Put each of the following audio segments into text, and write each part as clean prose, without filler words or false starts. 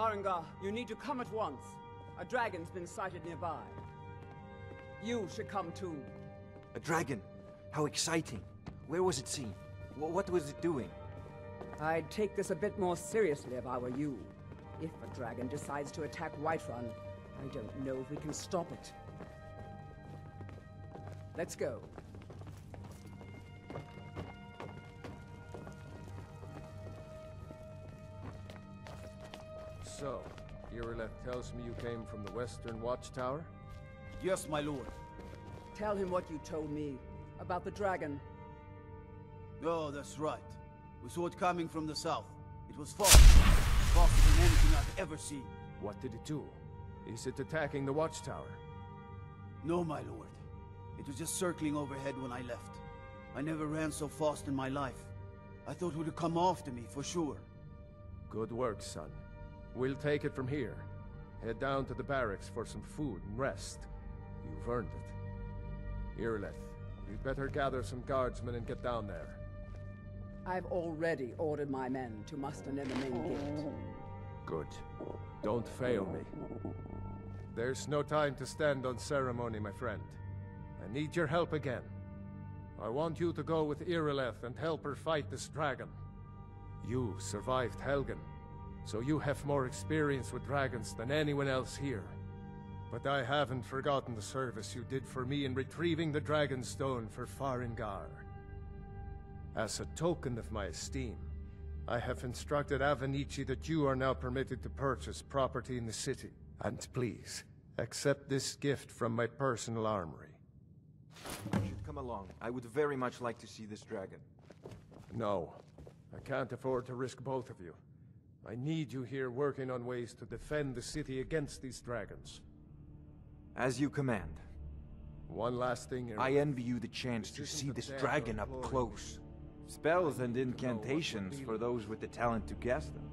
Hrothgar, you need to come at once. A dragon's been sighted nearby. You should come too. A dragon? How exciting. Where was it seen? What was it doing? I'd take this a bit more seriously if I were you. If a dragon decides to attack Whiterun, I don't know if we can stop it. Let's go. So, Ivarstead tells me you came from the Western Watchtower? Yes, my lord. Tell him what you told me about the dragon. Oh, that's right. We saw it coming from the south. It was faster. Faster than anything I've ever seen. What did it do? Is it attacking the Watchtower? No, my lord. It was just circling overhead when I left. I never ran so fast in my life. I thought it would come after me, for sure. Good work, son. We'll take it from here. Head down to the barracks for some food and rest. You've earned it. Ivarstead, you'd better gather some guardsmen and get down there. I've already ordered my men to muster near the main gate. Good. Don't fail me. There's no time to stand on ceremony, my friend. I need your help again. I want you to go with Ivarstead and help her fight this dragon. You survived Helgen, so you have more experience with dragons than anyone else here. But I haven't forgotten the service you did for me in retrieving the Dragon Stone for Farengar. As a token of my esteem, I have instructed Avenici that you are now permitted to purchase property in the city. And please, accept this gift from my personal armory. You should come along. I would very much like to see this dragon. No, I can't afford to risk both of you. I need you here working on ways to defend the city against these dragons. As you command. One last thing, I envy you the chance to see this dragon up close. Spells and incantations for those with the talent to cast them.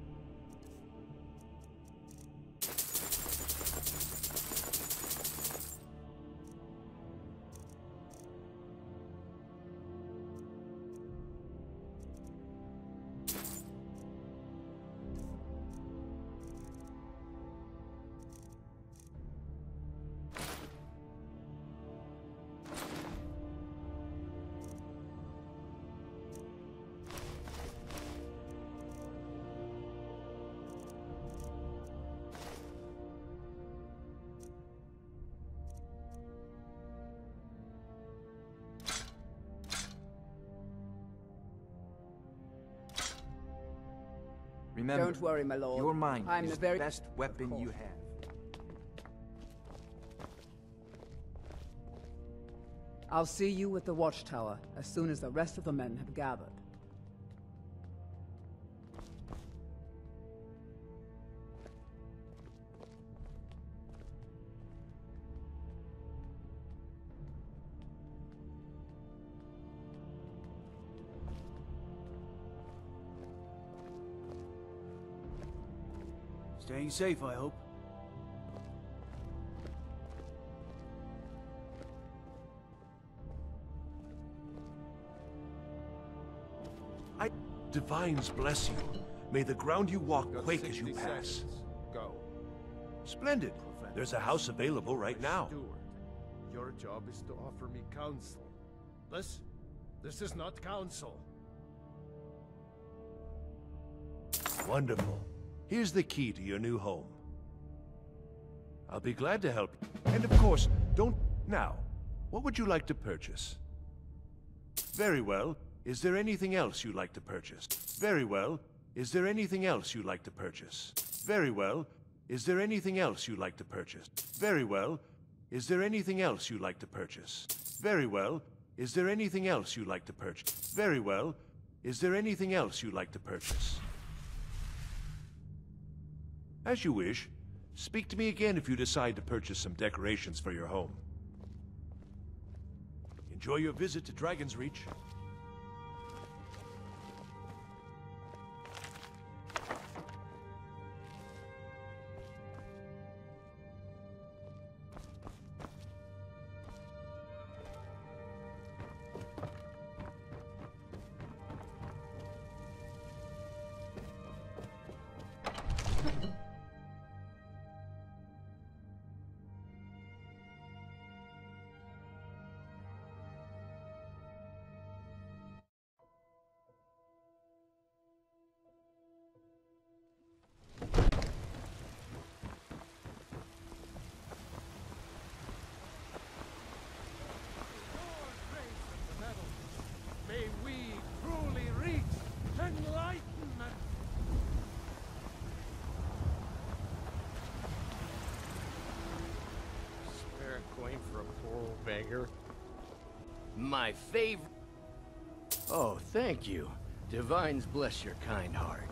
Remember, Don't worry, my lord. Your mind I'm is the very best weapon you have. I'll see you at the Watchtower as soon as the rest of the men have gathered. Staying safe, I hope. Divines bless you. May the ground you walk Got quake as you 60 pass. seconds. Go. Splendid. There's a house available right now. Steward, your job is to offer me counsel. This is not counsel. Wonderful. Here's the key to your new home. I'll be glad to help. And of course, don't... Now, what would you like to purchase? Very well. Is there anything else you'd like to purchase? Very well. Is there anything else you'd like to purchase? Very well. Is there anything else you'd like to purchase? Very well. Is there anything else you'd like to purchase? Very well. Is there anything else you'd like to purchase? Very well. Is there anything else you'd like to purchase? As you wish. Speak to me again if you decide to purchase some decorations for your home. Enjoy your visit to Dragon's Reach. for a poor old beggar. My favorite. Oh, thank you. Divines bless your kind heart.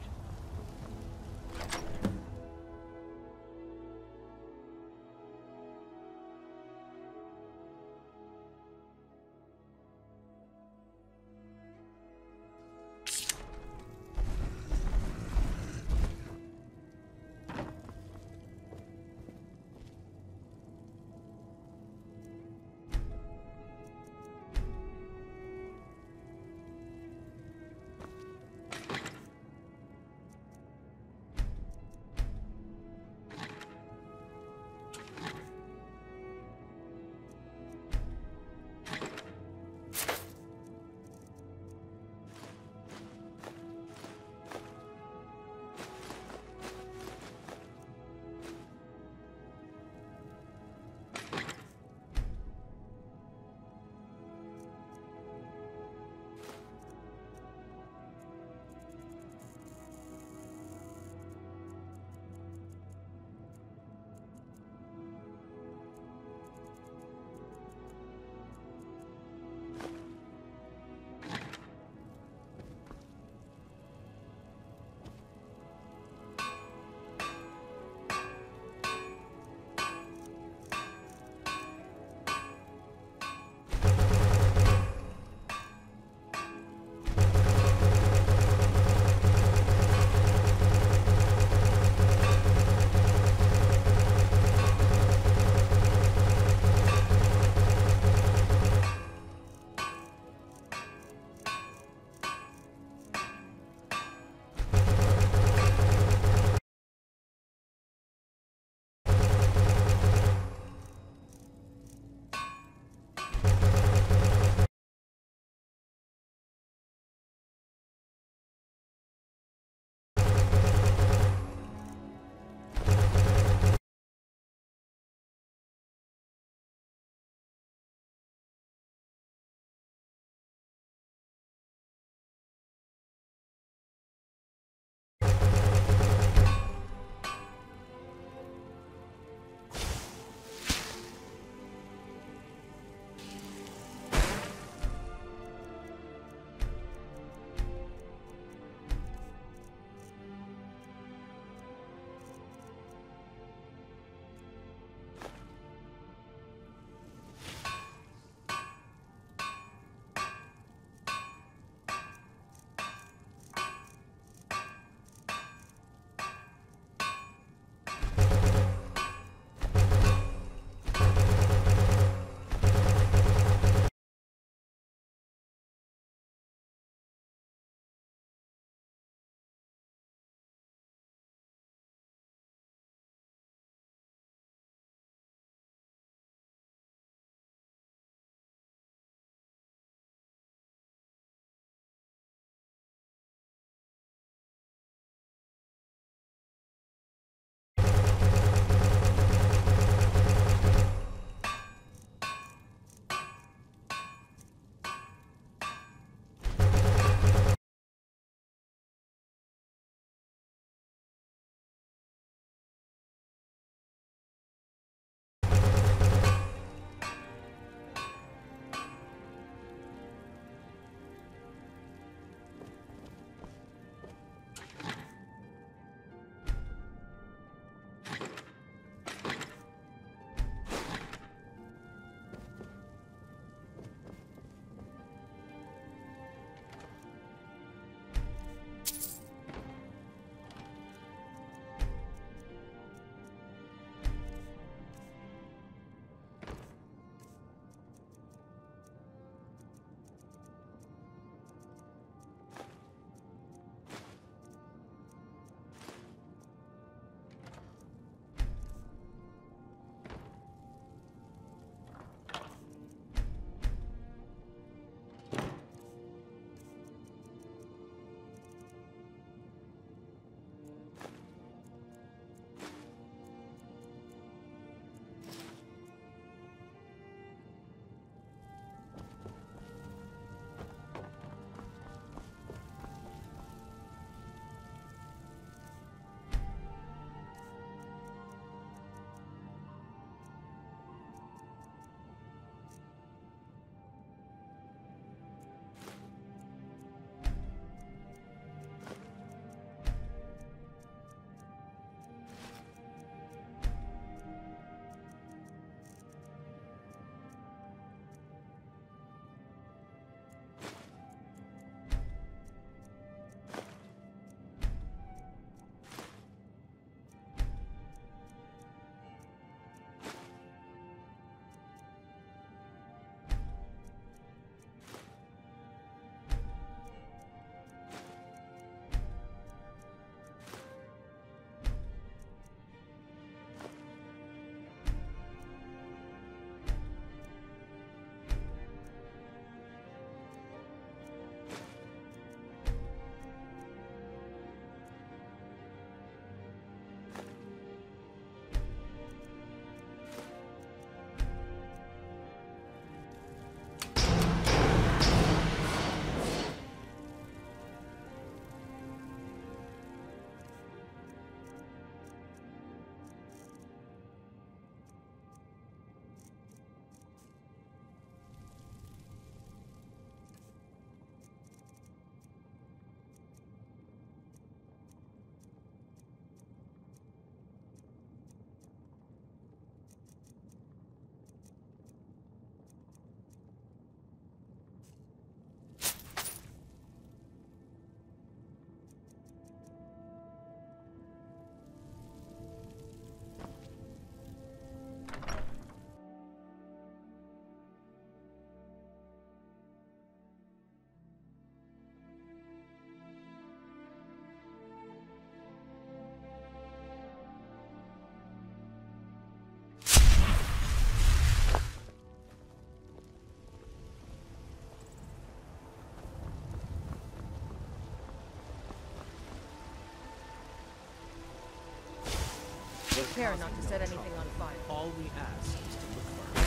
Take care not to set anything on fire. All we ask is to look for her.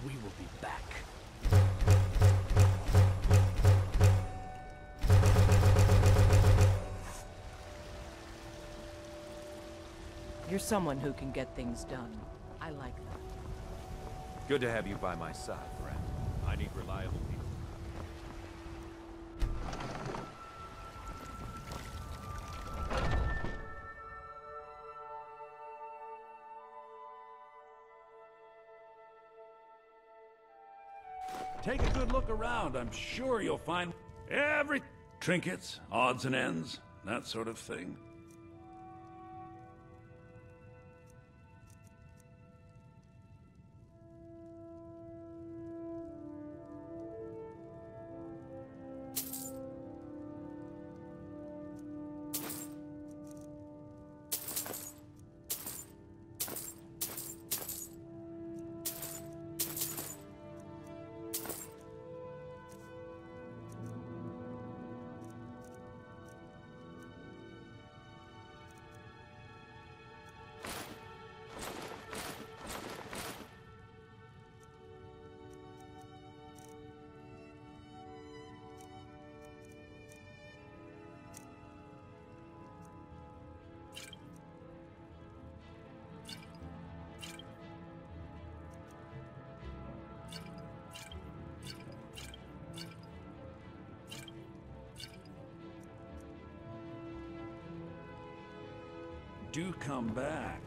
We will be back. You're someone who can get things done. I like that. Good to have you by my side, friend. I need reliable people. Take a good look around. I'm sure you'll find every trinkets, odds and ends, that sort of thing. Do come back.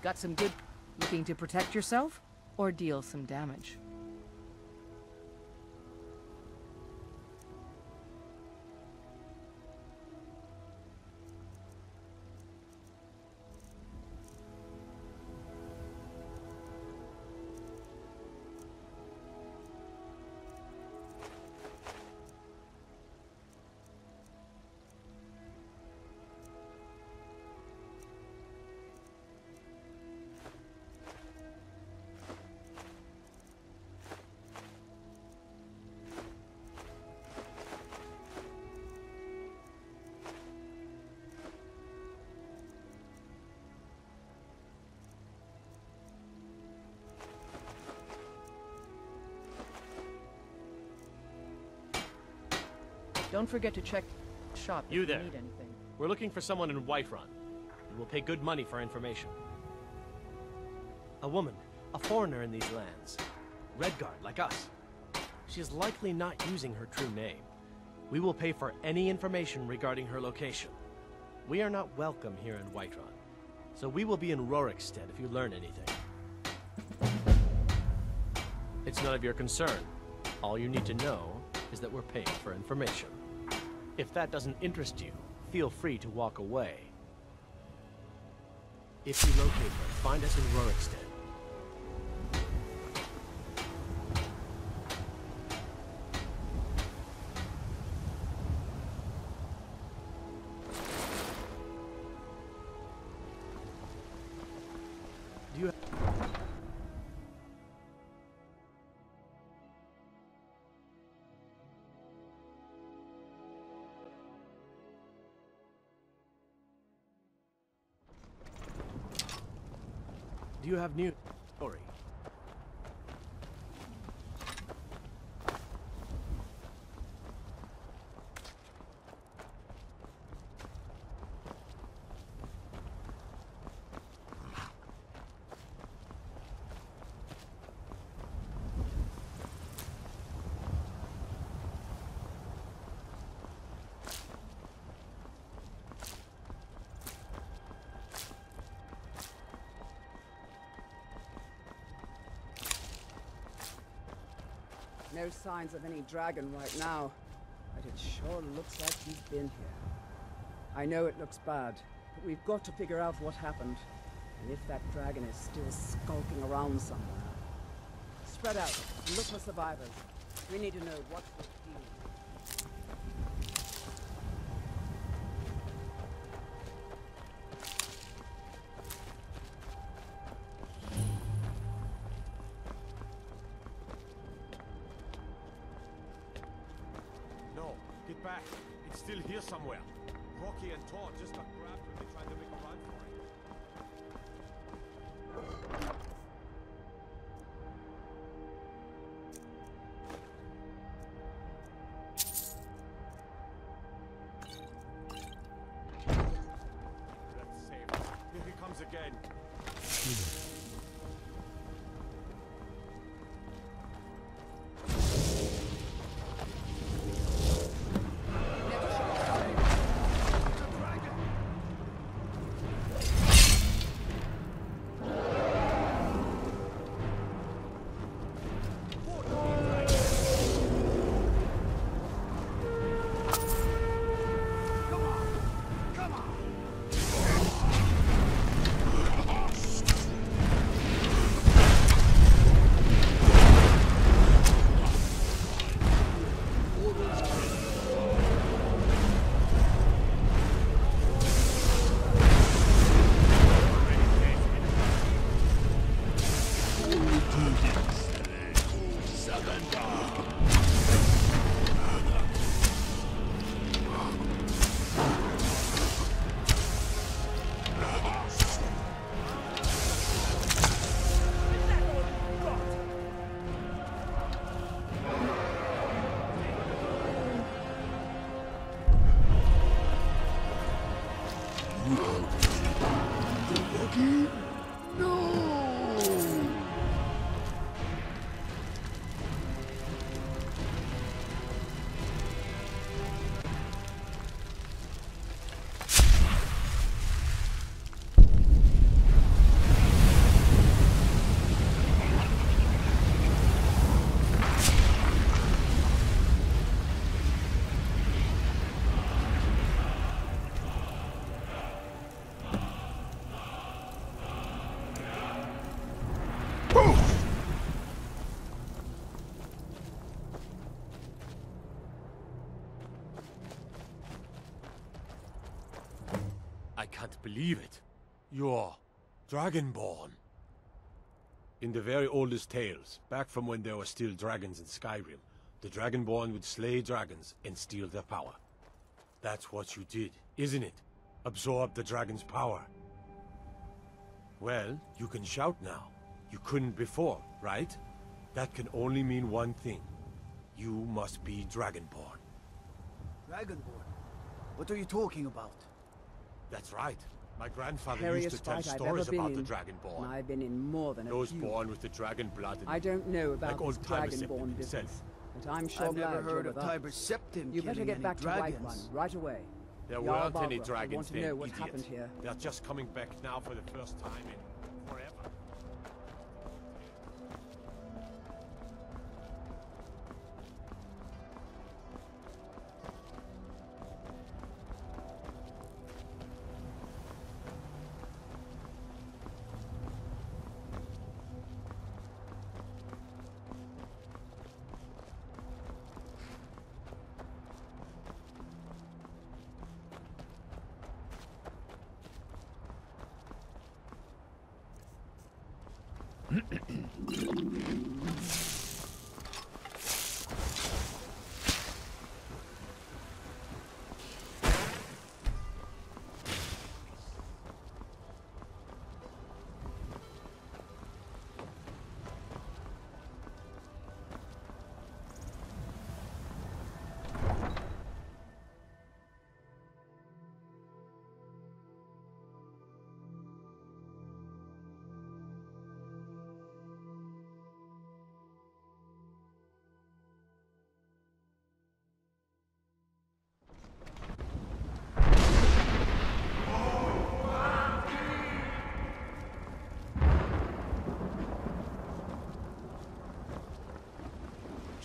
Got some good... Looking to protect yourself? Or deal some damage? Don't forget to check the shop if You there. need anything. We're looking for someone in Whiterun, and we'll pay good money for information. A woman, a foreigner in these lands. Hrothgar, like us. She is likely not using her true name. We will pay for any information regarding her location. We are not welcome here in Whiterun, so we will be in Hrothgar if you learn anything. It's none of your concern. All you need to know is that we're paying for information. If that doesn't interest you, feel free to walk away. If you locate her, find us in Hrothgar. Do you have new story? No signs of any dragon right now, but it sure looks like he's been here. I know it looks bad, but we've got to figure out what happened, and if that dragon is still skulking around somewhere. Spread out, and look for survivors. We need to know what's the deal. No, get back. It's still here somewhere. Rocky and Thor just got grabbed when they tried to make a run for it. Let's save it. Here he comes again. believe it. You're Dragonborn. In the very oldest tales, back from when there were still dragons in Skyrim, the Dragonborn would slay dragons and steal their power. That's what you did, isn't it? Absorb the dragon's power. Well, you can shout now. You couldn't before, right? That can only mean one thing. You must be Dragonborn. Dragonborn? What are you talking about? That's right. My grandfather Scariest used to tell fight I've stories ever about been the in, Dragonborn. and I've been in more than a Those few. born with the dragon blood in I don't know about like this old Tiber Septim Dragonborn himself. business, but I'm sure I've glad never heard you're of with us. Tiber Septim You better killing get any back to dragons. Whiterun right away. There Jarl weren't any Balgruuf, dragons I want to then, know what idiot. happened here. They're just coming back now for the first time in forever.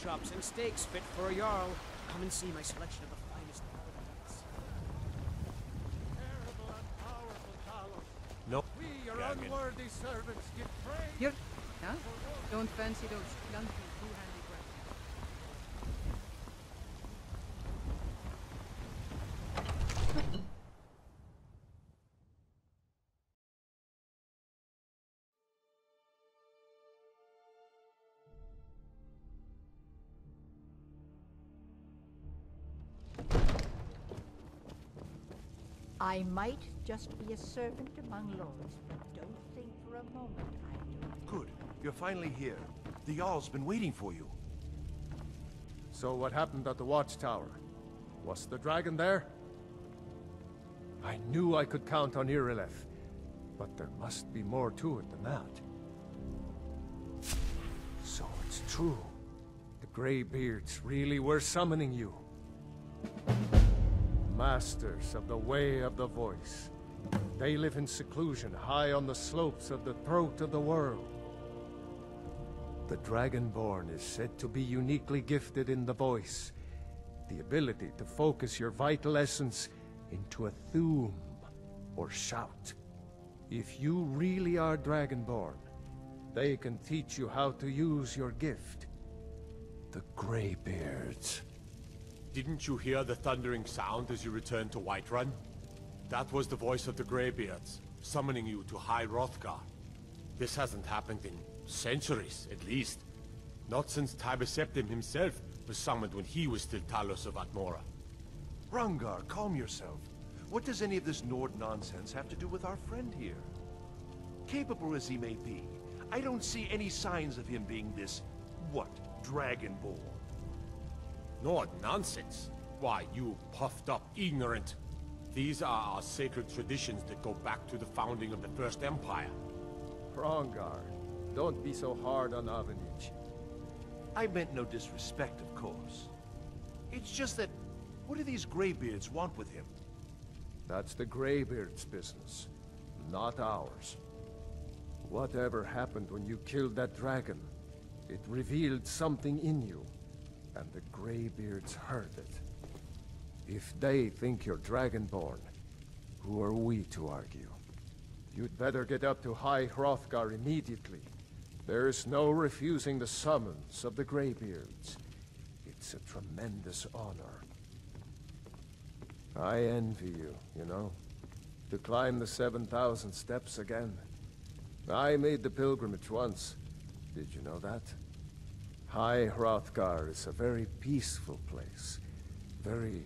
Chops and steaks fit for a Jarl. Come and see my selection of the finest Terrible and powerful Talos. No. We, your Dragon. unworthy servants, give praise. You're... Huh? Don't fancy those clunky two-handed weapons. I might just be a servant among lords, but don't think for a moment I don't. Good. You're finally here. The Jarl's been waiting for you. So what happened at the watchtower? Was the dragon there? I knew I could count on Irileth, but there must be more to it than that. So it's true. The Greybeards really were summoning you. Masters of the Way of the Voice. They live in seclusion high on the slopes of the throat of the world. The Dragonborn is said to be uniquely gifted in the voice, the ability to focus your vital essence into a thume, or shout. If you really are Dragonborn, they can teach you how to use your gift. The Greybeards. Didn't you hear the thundering sound as you returned to Whiterun? That was the voice of the Greybeards, summoning you to High Hrothgar. This hasn't happened in centuries, at least. Not since Tiber Septim himself was summoned when he was still Talos of Atmora. Hrothgar, calm yourself. What does any of this Nord nonsense have to do with our friend here? Capable as he may be, I don't see any signs of him being this, what, Dragonborn? Nord nonsense? Why, you puffed up ignorant. These are our sacred traditions that go back to the founding of the First Empire. Hrothgar, don't be so hard on Avenich. I meant no disrespect, of course. It's just that, what do these Greybeards want with him? That's the Greybeards' business, not ours. Whatever happened when you killed that dragon, it revealed something in you, and the Greybeards heard it. If they think you're Dragonborn, who are we to argue? You'd better get up to High Hrothgar immediately. There's no refusing the summons of the Greybeards. It's a tremendous honor. I envy you, you know? to climb the 7,000 steps again. I made the pilgrimage once. Did you know that? High Hrothgar is a very peaceful place. Very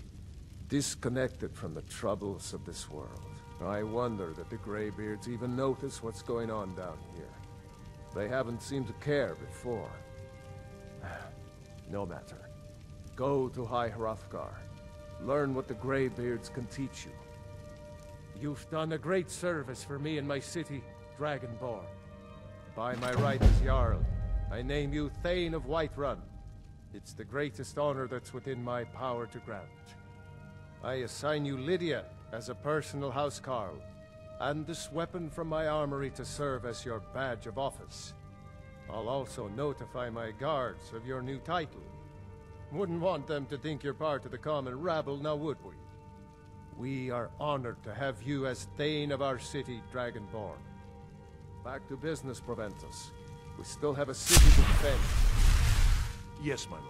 disconnected from the troubles of this world. I wonder that the Greybeards even notice what's going on down here. They haven't seemed to care before. No matter. Go to High Hrothgar. Learn what the Greybeards can teach you. You've done a great service for me and my city, Dragonborn. By my right as Jarl, I name you Thane of Whiterun. It's the greatest honor that's within my power to grant. I assign you Lydia as a personal housecarl, and this weapon from my armory to serve as your badge of office. I'll also notify my guards of your new title. Wouldn't want them to think you're part of the common rabble, now would we? We are honored to have you as Thane of our city, Dragonborn. Back to business, Proventus. We still have a city to defend. Yes, my lord.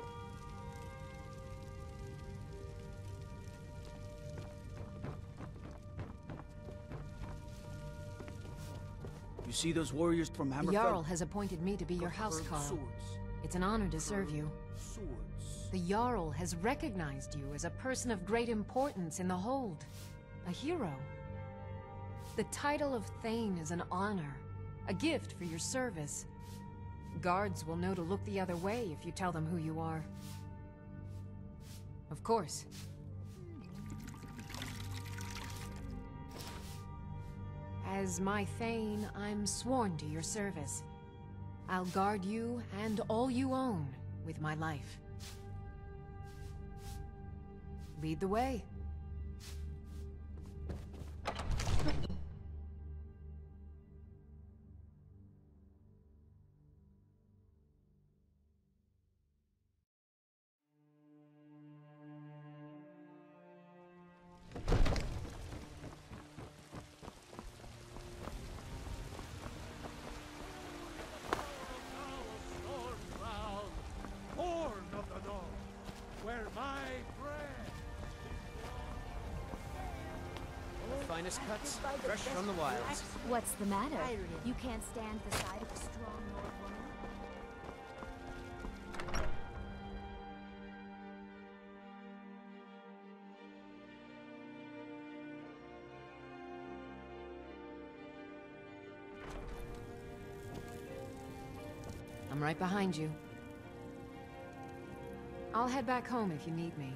You see those warriors from Hammerfell? The Jarl has appointed me to be your housecarl. Swords. It's an honor to serve you. Swords. The Jarl has recognized you as a person of great importance in the Hold. A hero. The title of Thane is an honor. A gift for your service. Guards will know to look the other way if you tell them who you are. Of course. As my Thane, I'm sworn to your service. I'll guard you and all you own with my life. Lead the way. Finest cuts, fresh from the wilds. What's the matter? You can't stand the sight of a strong Lord woman? I'm right behind you. I'll head back home if you need me.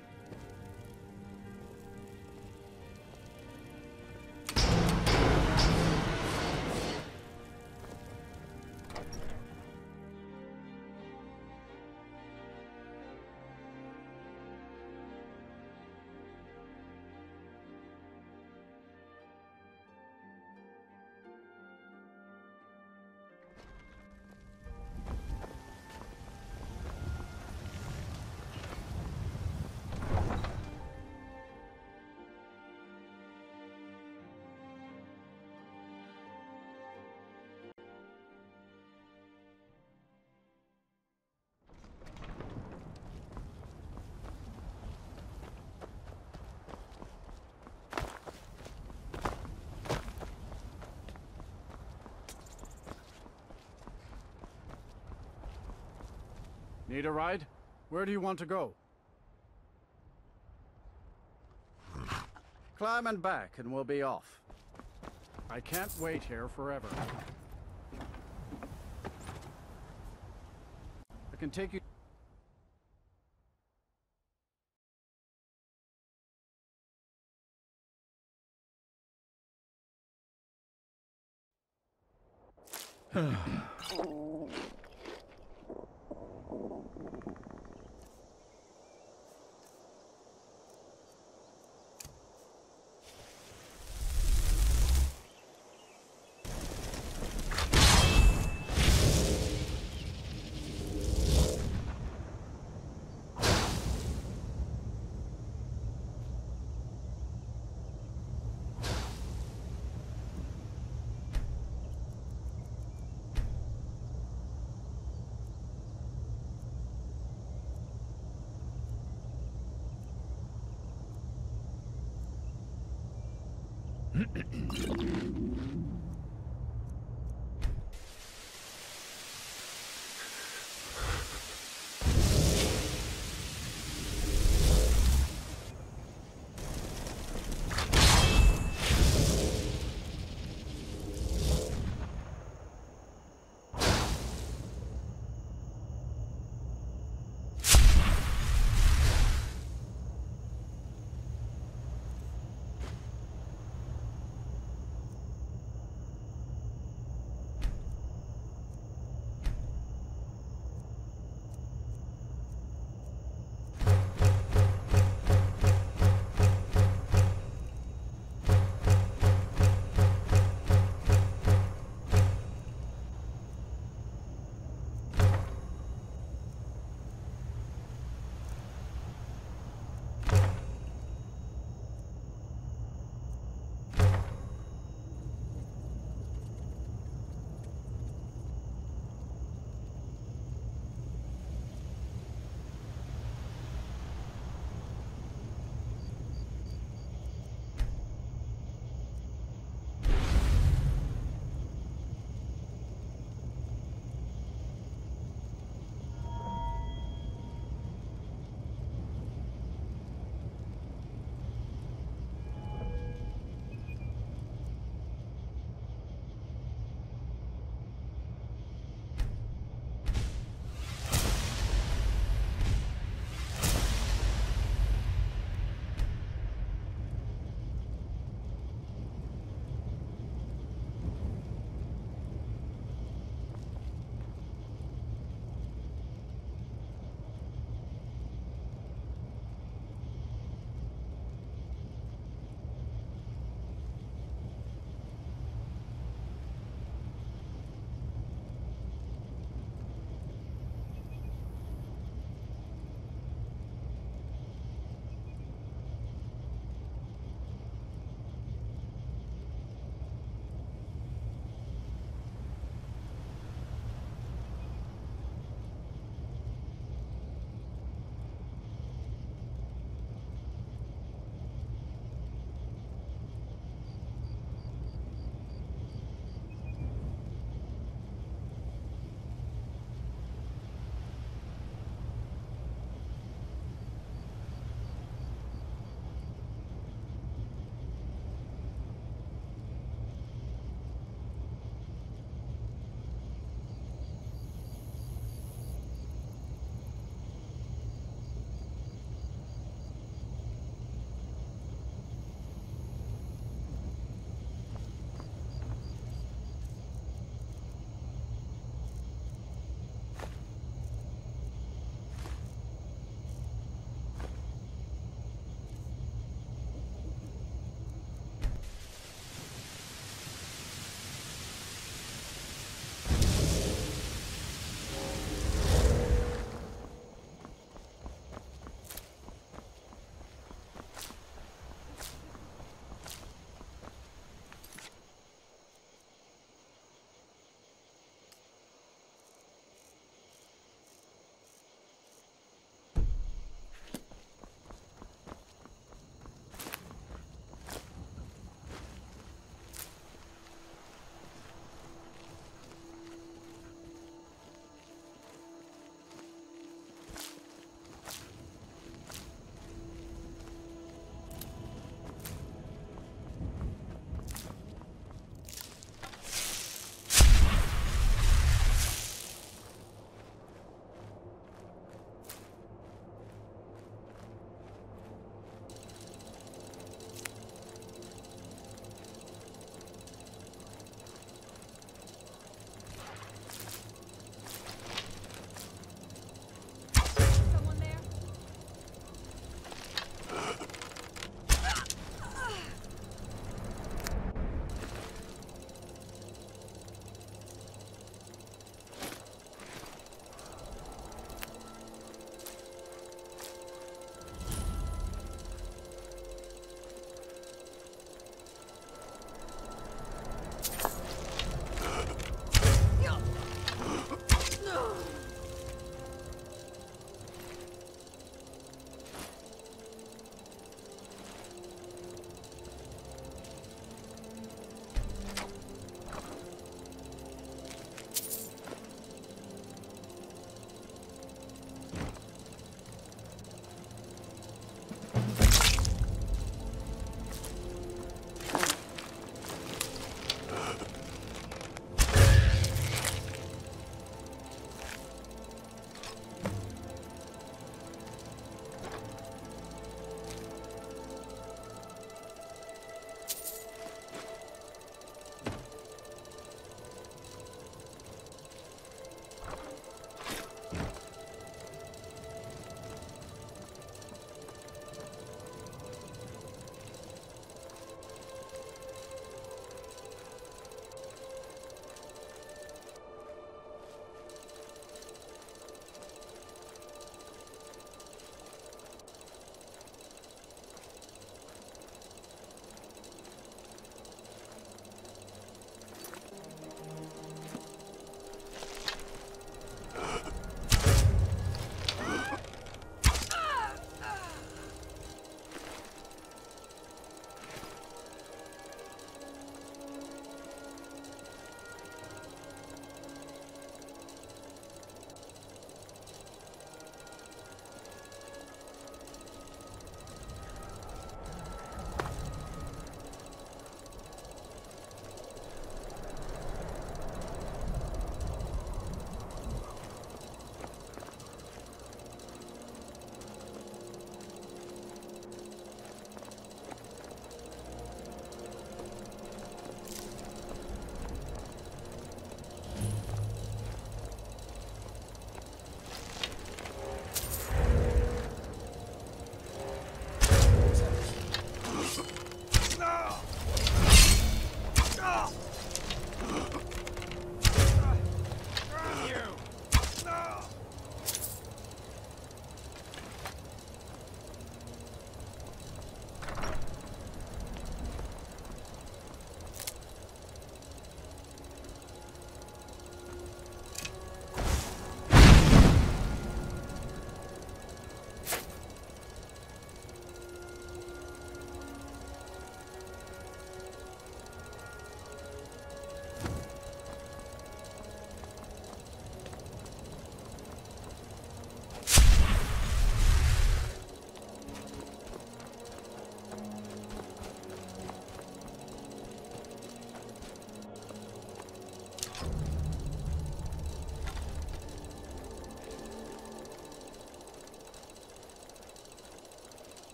Need a ride? Where do you want to go? Climb and back, and we'll be off. I can't wait here forever. I can take you...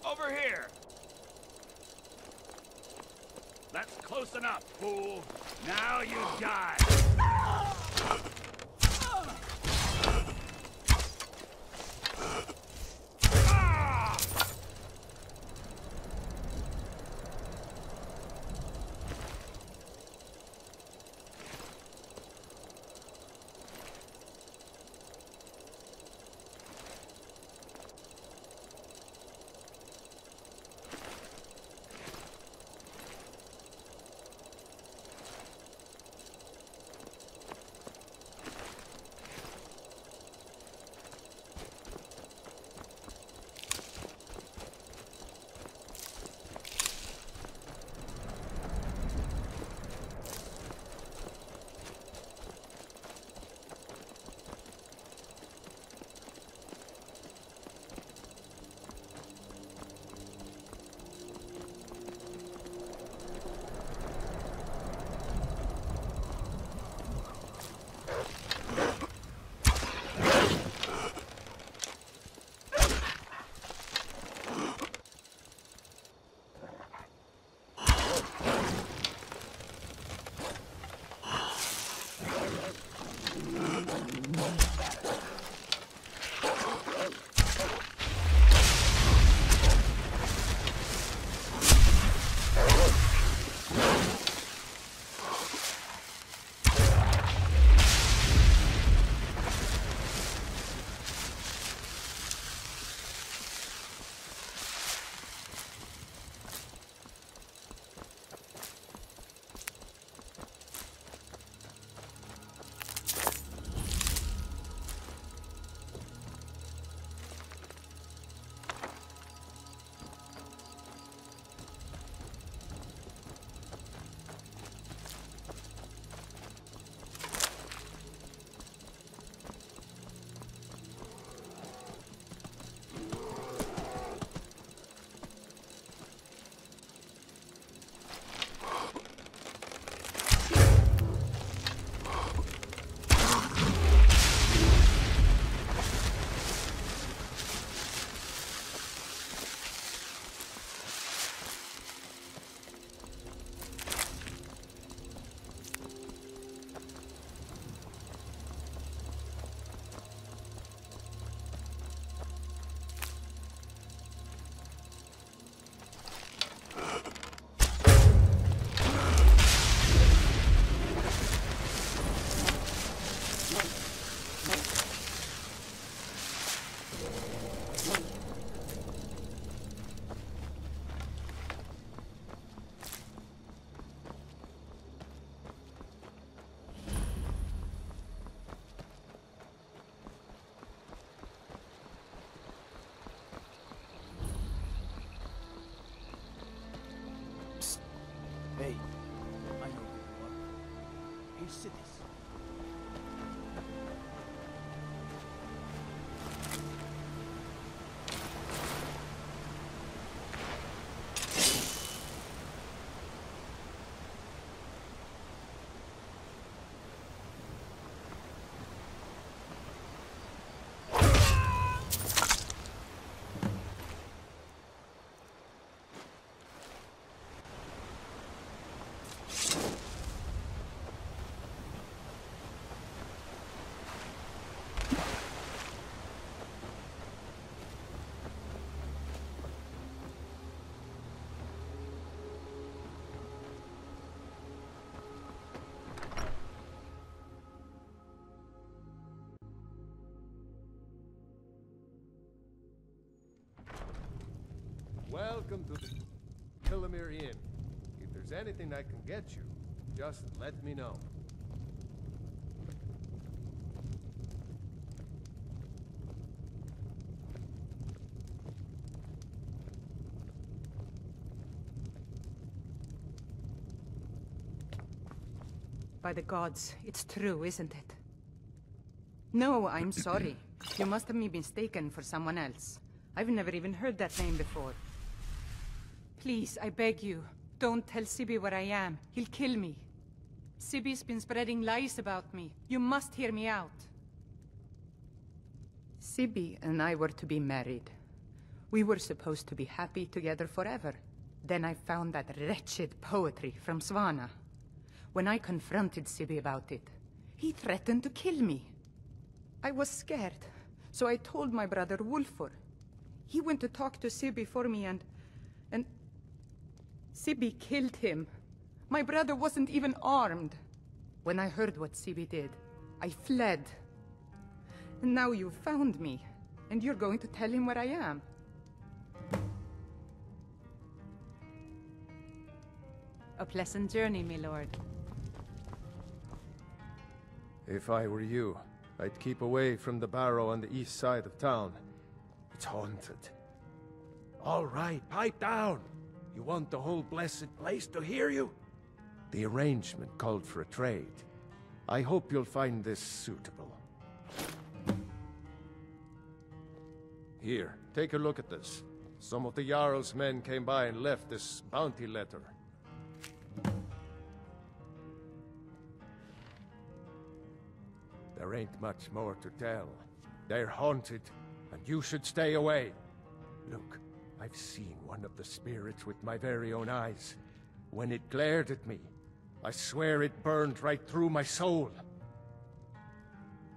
Over here! That's close enough, fool. Now you die. Hey, I know who you are. Hey, cities. Welcome to the Killamere Inn. If there's anything I can get you, just let me know. By the gods, it's true, isn't it? No, I'm sorry. You must have me mistaken for someone else. I've never even heard that name before. Please, I beg you, don't tell Sibby where I am. He'll kill me. Sibby's been spreading lies about me. You must hear me out. Sibby and I were to be married. We were supposed to be happy together forever. Then I found that wretched poetry from Svana. When I confronted Sibi about it, he threatened to kill me. I was scared, so I told my brother Wolfur. He went to talk to Sibi for me and Sibi killed him. My brother wasn't even armed. When I heard what Sibi did, I fled. And now you've found me, and you're going to tell him where I am. A pleasant journey, my lord. If I were you, I'd keep away from the barrow on the east side of town. It's haunted. All right, pipe down. You want the whole blessed place to hear you? The arrangement called for a trade. I hope you'll find this suitable. Here, take a look at this. Some of the Jarl's men came by and left this bounty letter. There ain't much more to tell. They're haunted, and you should stay away. Look, I've seen one of the spirits with my very own eyes. When it glared at me, I swear it burned right through my soul.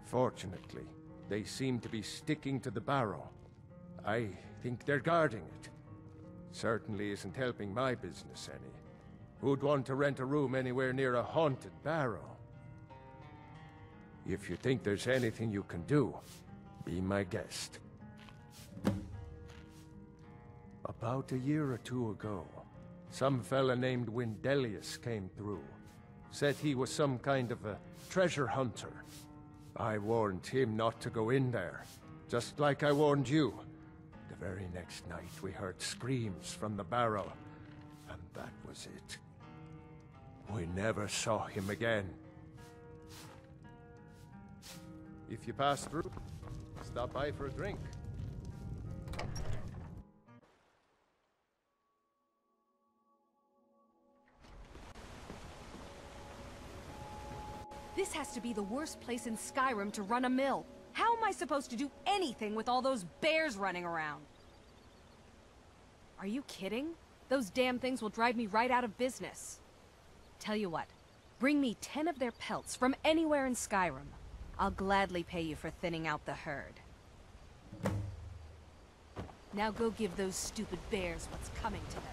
Fortunately, they seem to be sticking to the barrow. I think they're guarding it. Certainly isn't helping my business any. Who'd want to rent a room anywhere near a haunted barrow? If you think there's anything you can do, be my guest. About a year or two ago, some fella named Windelius came through. Said he was some kind of a treasure hunter. I warned him not to go in there, just like I warned you. The very next night we heard screams from the barrow, and that was it. We never saw him again. If you pass through, stop by for a drink. This has to be the worst place in Skyrim to run a mill. How am I supposed to do anything with all those bears running around? Are you kidding? Those damn things will drive me right out of business. Tell you what, bring me 10 of their pelts from anywhere in Skyrim. I'll gladly pay you for thinning out the herd. Now go give those stupid bears what's coming to them.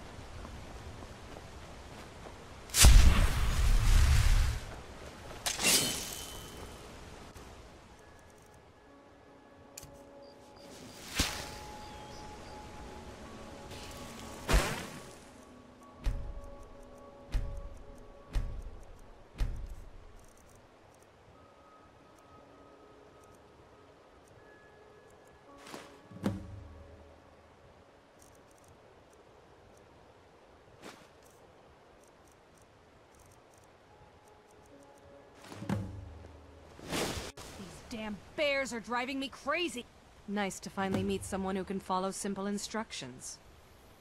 Damn bears are driving me crazy! Nice to finally meet someone who can follow simple instructions.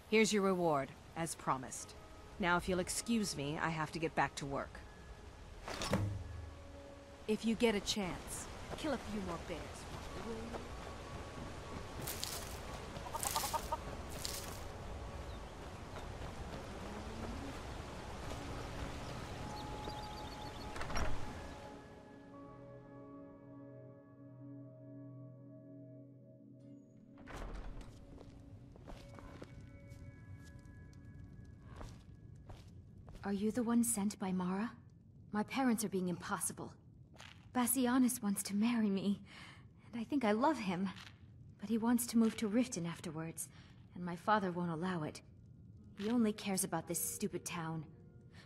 Here's your reward, as promised. Now if you'll excuse me, I have to get back to work. If you get a chance, kill a few more bears. Are you the one sent by Mara? My parents are being impossible. Bassianus wants to marry me, and I think I love him. But he wants to move to Riften afterwards, and my father won't allow it. He only cares about this stupid town.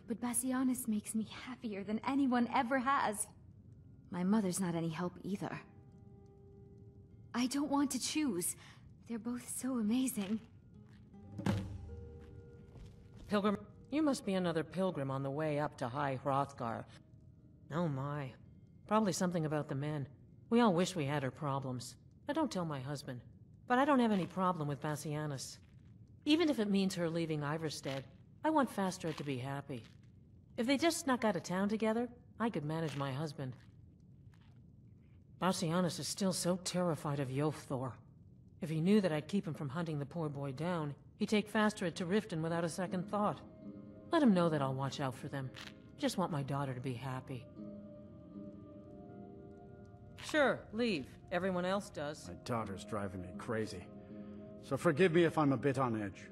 But Bassianus makes me happier than anyone ever has. My mother's not any help either. I don't want to choose. They're both so amazing. Pilgrim, you must be another pilgrim on the way up to High Hrothgar. Oh my. Probably something about the men. We all wish we had her problems. I don't tell my husband, but I don't have any problem with Bassianus. Even if it means her leaving Ivarstead, I want Fastred to be happy. If they just snuck out of town together, I could manage my husband. Bassianus is still so terrified of Hrothgar. If he knew that I'd keep him from hunting the poor boy down, he'd take Fastred to Riften without a second thought. Let him know that I'll watch out for them. Just want my daughter to be happy. Sure, leave. Everyone else does. My daughter's driving me crazy. So forgive me if I'm a bit on edge.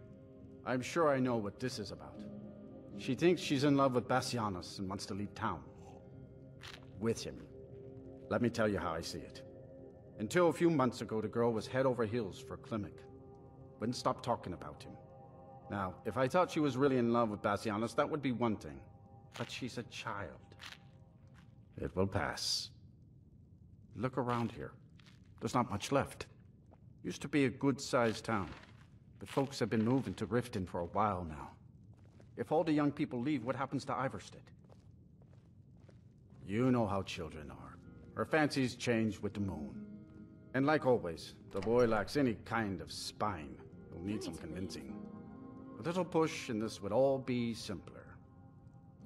I'm sure I know what this is about. She thinks she's in love with Bassianus and wants to leave town. With him. Let me tell you how I see it. Until a few months ago, the girl was head over heels for Klimek. Wouldn't stop talking about him. Now, if I thought she was really in love with Bassianus, that would be one thing. But she's a child. It will pass. Look around here. There's not much left. Used to be a good-sized town. But folks have been moving to Riften for a while now. If all the young people leave, what happens to Ivarstead? You know how children are. Her fancies change with the moon. And like always, the boy lacks any kind of spine. He'll need some convincing. A little push and this would all be simpler.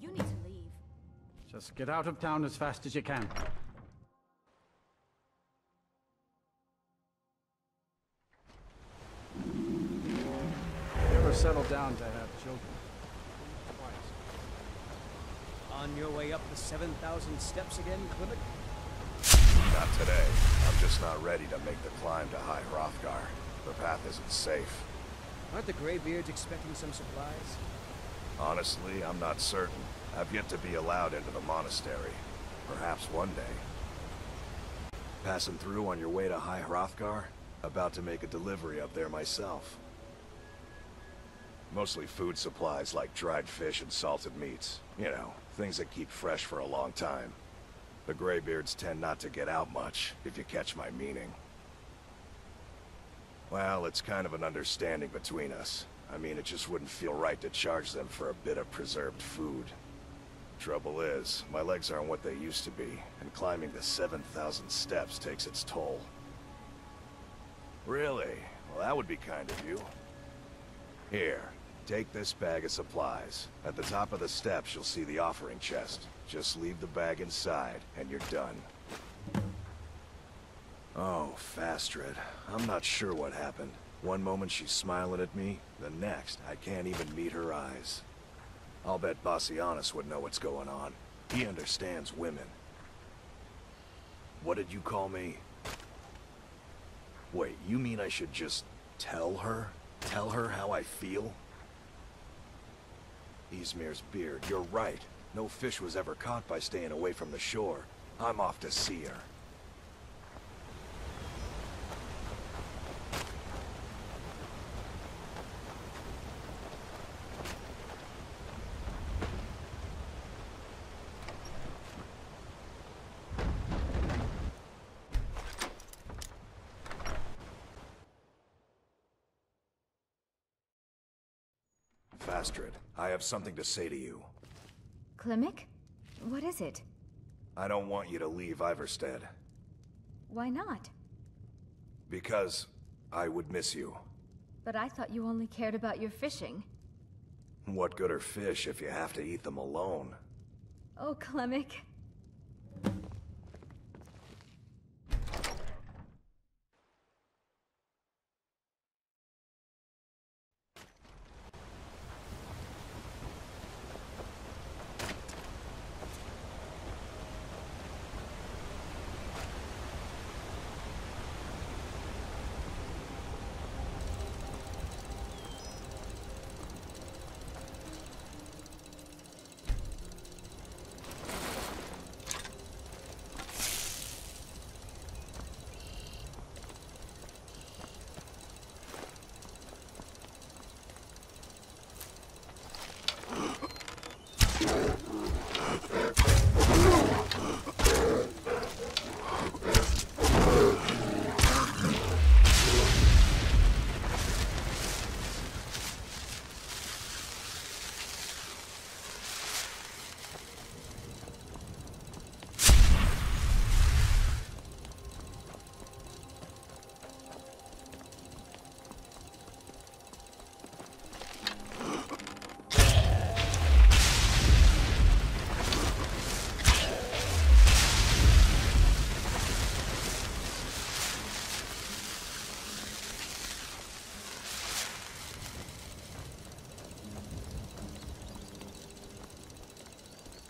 You need to leave. Just get out of town as fast as you can. You ever settle down to have children? On your way up the 7,000 steps again, Klimek? Not today. I'm just not ready to make the climb to High Hrothgar. The path isn't safe. Aren't the Greybeards expecting some supplies? Honestly, I'm not certain. I've yet to be allowed into the monastery. Perhaps one day. Passing through on your way to High Hrothgar? About to make a delivery up there myself. Mostly food supplies like dried fish and salted meats. You know, things that keep fresh for a long time. The Greybeards tend not to get out much, if you catch my meaning. Well, it's kind of an understanding between us. I mean, it just wouldn't feel right to charge them for a bit of preserved food. Trouble is, my legs aren't what they used to be, and climbing the 7,000 steps takes its toll. Really? Well, that would be kind of you. Here, take this bag of supplies. At the top of the steps, you'll see the offering chest. Just leave the bag inside, and you're done. Oh, Fastred. I'm not sure what happened. One moment she's smiling at me, the next, I can't even meet her eyes. I'll bet Bassianus would know what's going on. He understands women. What did you call me? Wait, you mean I should just tell her? Tell her how I feel? Ysmir's beard, you're right. No fish was ever caught by staying away from the shore. I'm off to see her. Fastred, I have something to say to you. Klimek? What is it? I don't want you to leave Ivarstead. Why not? Because I would miss you. But I thought you only cared about your fishing. What good are fish if you have to eat them alone? Oh, Klimek.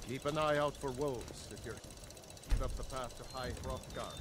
Keep an eye out for wolves if you're up the path to High Hrothgar.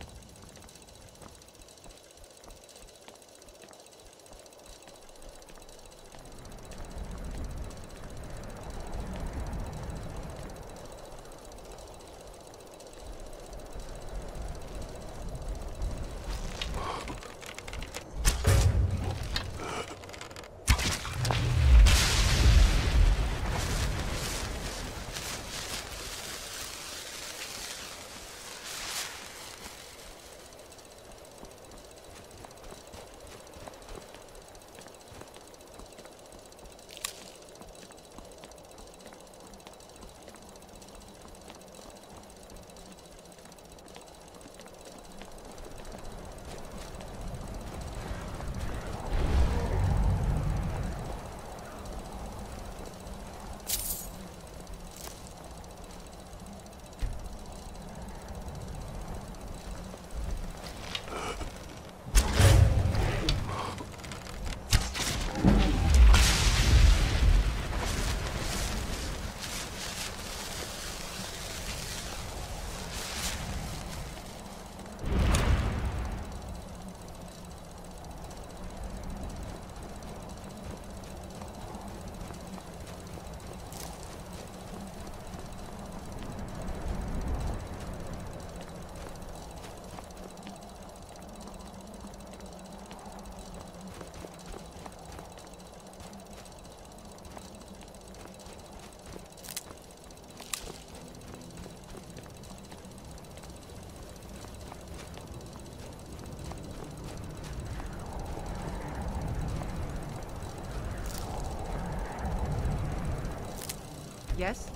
Yes?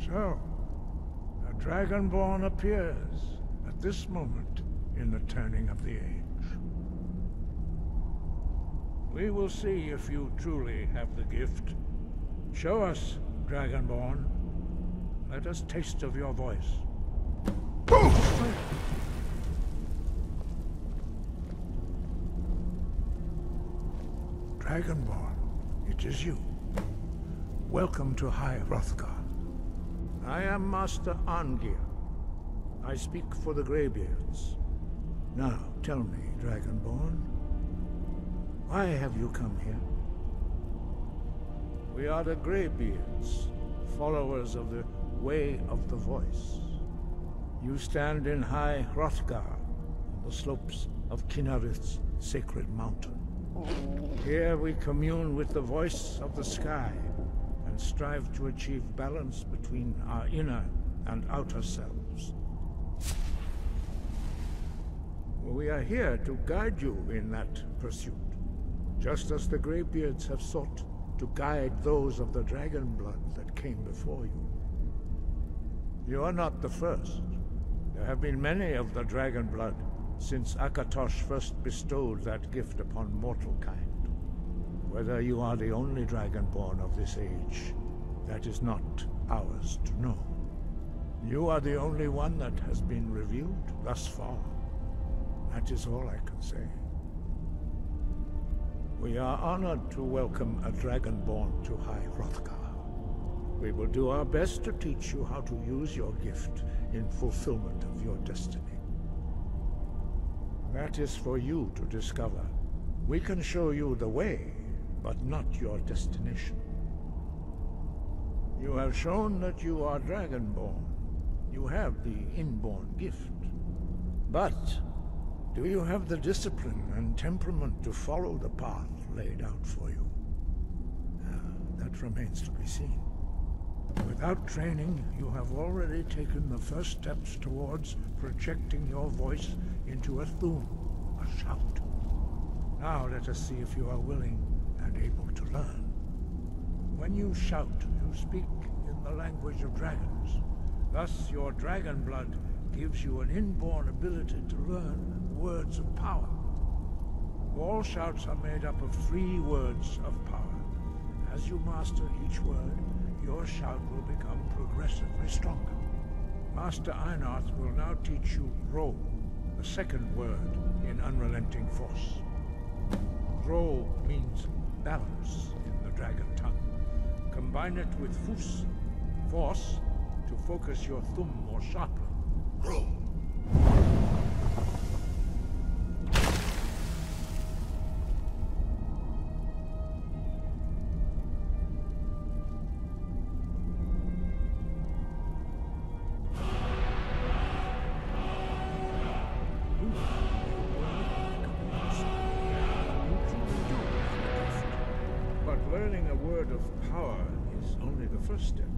So, a Dragonborn appears at this moment in the turning of the age. We will see if you truly have the gift. Show us, Dragonborn. Let us taste of your voice. Dragonborn, it is you. Welcome to High Hrothgar. I am Master Arngir. I speak for the Greybeards. Now, tell me, Dragonborn, why have you come here? We are the Greybeards, followers of the Way of the Voice. You stand in High Hrothgar, on the slopes of Kinnarith's sacred mountain. Here we commune with the voice of the sky and strive to achieve balance between our inner and outer selves. We are here to guide you in that pursuit, just as the Greybeards have sought to guide those of the dragon blood that came before you. You are not the first. There have been many of the dragon blood since Akatosh first bestowed that gift upon mortal kind. Whether you are the only dragonborn of this age, that is not ours to know. You are the only one that has been revealed thus far. That is all I can say. We are honored to welcome a dragonborn to High Hrothgar. We will do our best to teach you how to use your gift in fulfillment of your destiny. That is for you to discover. We can show you the way, but not your destination. You have shown that you are dragonborn. You have the inborn gift. But do you have the discipline and temperament to follow the path laid out for you? That remains to be seen. Without training, you have already taken the first steps towards projecting your voice into a thum, a shout. Now let us see if you are willing and able to learn. When you shout, you speak in the language of dragons. Thus, your dragon blood gives you an inborn ability to learn words of power. All shouts are made up of 3 words of power. As you master each word, your shout will become progressively stronger. Master Einarth will now teach you Ro, the second word in Unrelenting Force. Ro means balance in the dragon tongue. Combine it with Fus, force, to focus your thumb more sharply. Ro. First step.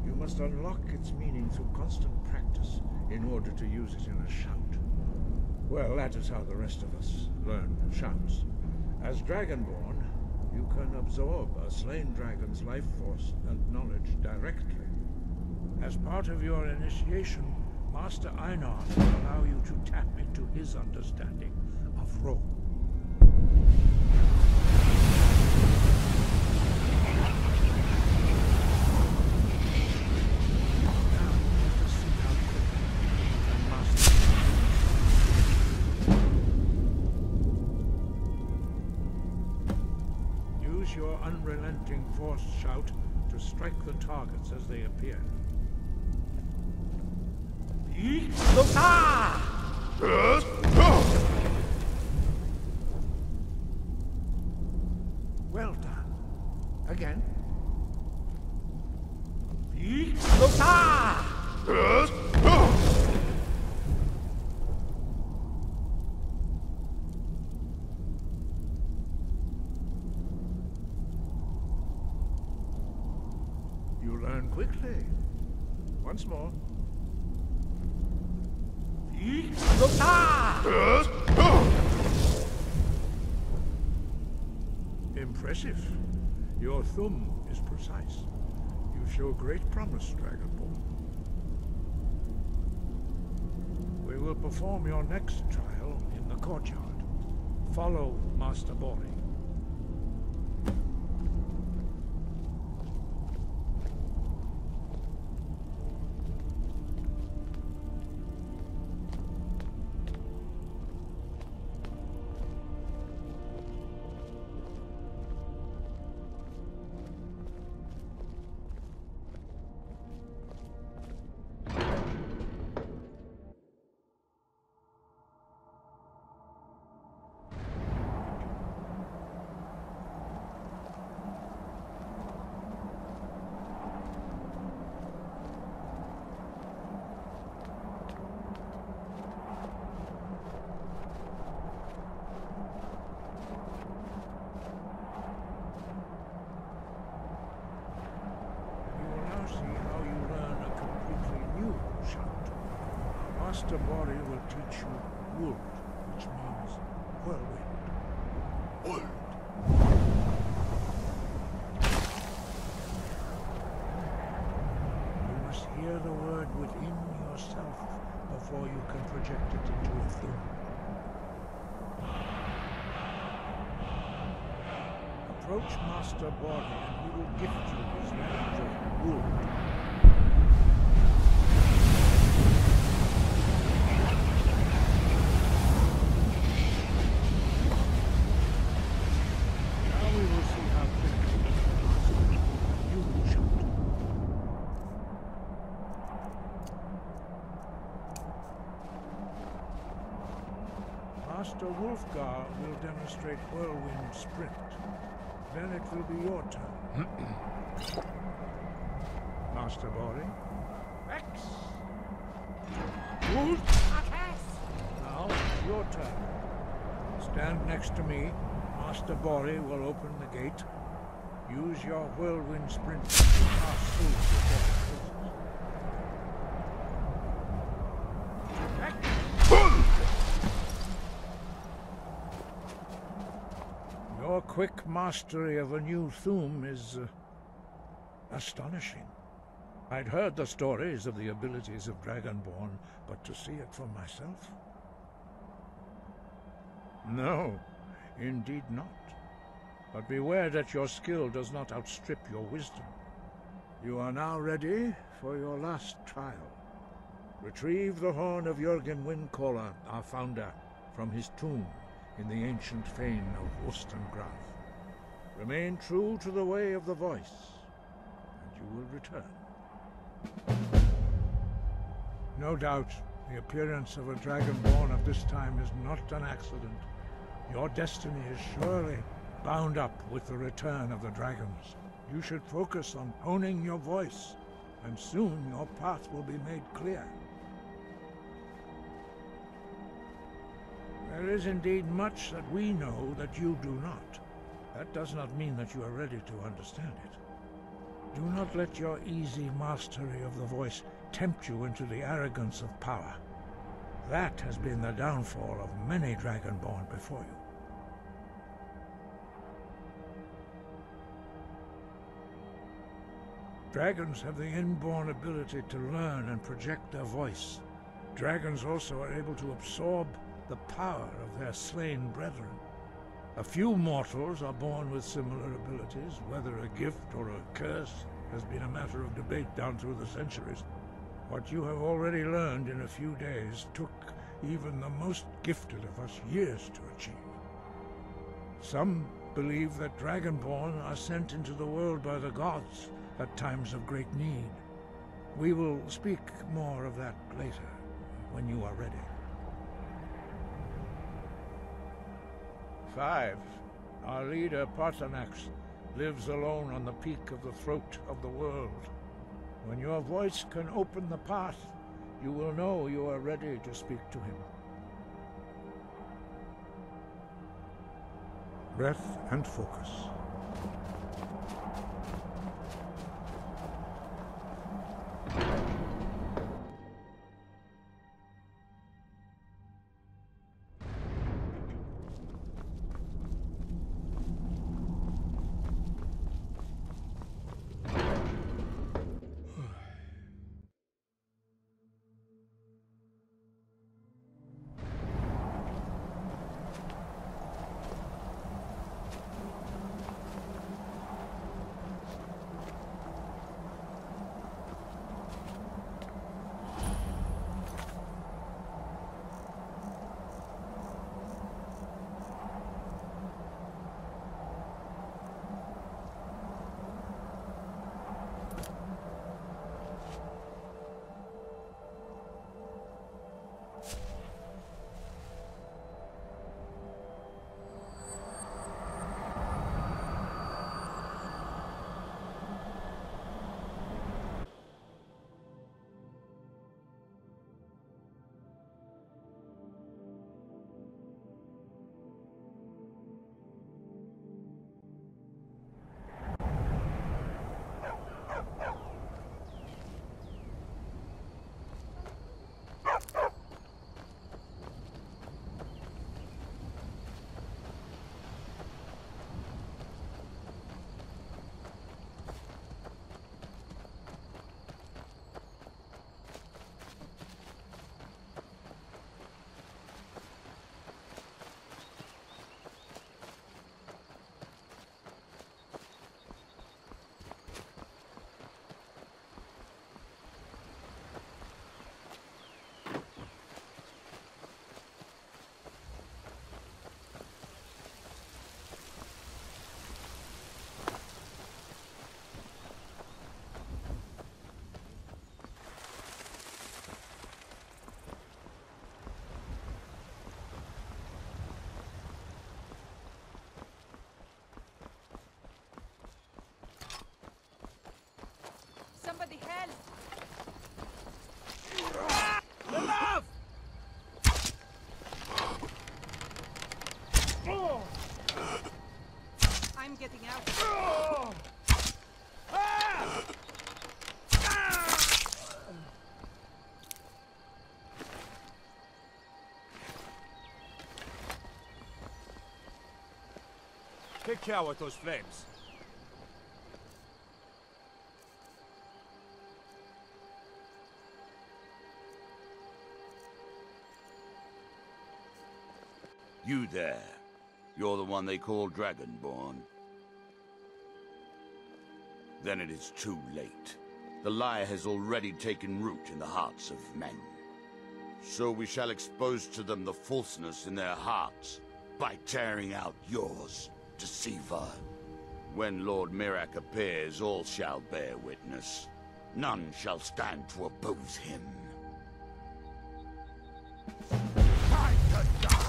You must unlock its meaning through constant practice in order to use it in a shout. Well, that is how the rest of us learn shouts. As Dragonborn, you can absorb a slain dragon's life force and knowledge directly. As part of your initiation, Master Einar will allow you to tap into his understanding of Ro. Your unrelenting force shout to strike the targets as they appear. Well done. Again. You learn quickly. Once more. Impressive. Your thumb is precise. You show great promise, Dragonborn. We will perform your next trial in the courtyard. Follow Master Bori. Master Bori will teach you Wold, which means whirlwind. Wold. You must hear the word within yourself before you can project it into a thing. Approach Master Bori and he will gift you his range of Wold. Master Hrothgar will demonstrate Whirlwind Sprint. Then it will be your turn. Master Bori. Rex! Wood! Now it's your turn. Stand next to me. Master Bori will open the gate. Use your Whirlwind Sprint to pass through the dead. Your quick mastery of a new Thuum is astonishing. I'd heard the stories of the abilities of Dragonborn, but to see it for myself? No, indeed not. But beware that your skill does not outstrip your wisdom. You are now ready for your last trial. Retrieve the horn of Jürgen Windcaller, our founder, from his tomb in the ancient fane of Wostengraf. Remain true to the way of the voice, and you will return. No doubt, the appearance of a Dragonborn at this time is not an accident. Your destiny is surely bound up with the return of the dragons. You should focus on honing your voice, and soon your path will be made clear. There is indeed much that we know that you do not. That does not mean that you are ready to understand it. Do not let your easy mastery of the voice tempt you into the arrogance of power. That has been the downfall of many Dragonborn before you. Dragons have the inborn ability to learn and project their voice. Dragons also are able to absorb the power of their slain brethren. A few mortals are born with similar abilities. Whether a gift or a curse has been a matter of debate down through the centuries. What you have already learned in a few days took even the most gifted of us years to achieve. Some believe that Dragonborn are sent into the world by the gods at times of great need. We will speak more of that later, when you are ready. 5. Our leader, Paarthurnax, lives alone on the peak of the throat of the world. When your voice can open the path, you will know you are ready to speak to him. Breath and focus. I'm getting out. Take care with those flames. You there. You're the one they call Dragonborn. Then it is too late. The lie has already taken root in the hearts of men. So we shall expose to them the falseness in their hearts by tearing out yours, deceiver. When Lord Mirak appears, all shall bear witness. None shall stand to oppose him. Time to die!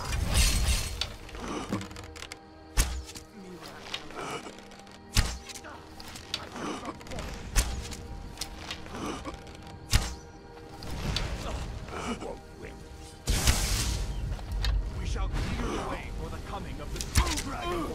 We shall clear the way for the coming of the true dragon.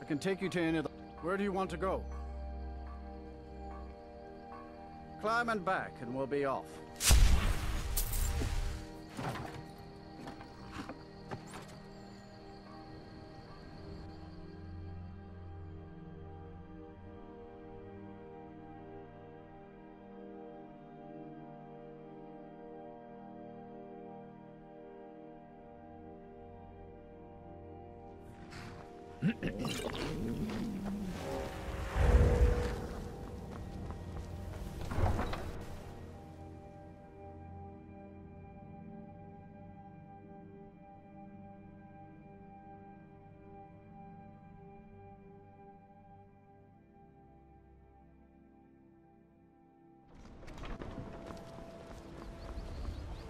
I can take you to any of the... Where do you want to go? Climb and back, and we'll be off.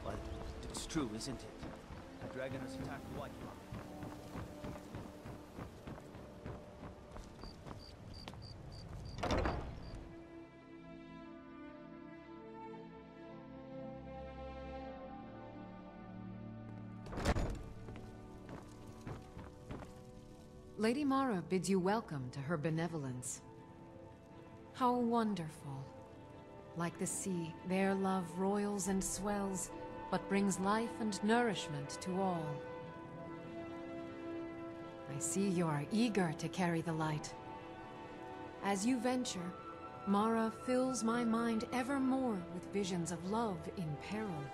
Well, it's true, isn't it? The dragon has attacked Whiterun. Lady Mara bids you welcome to her benevolence. How wonderful. Like the sea, their love roils and swells, but brings life and nourishment to all. I see you are eager to carry the light. As you venture, Mara fills my mind ever more with visions of love in peril.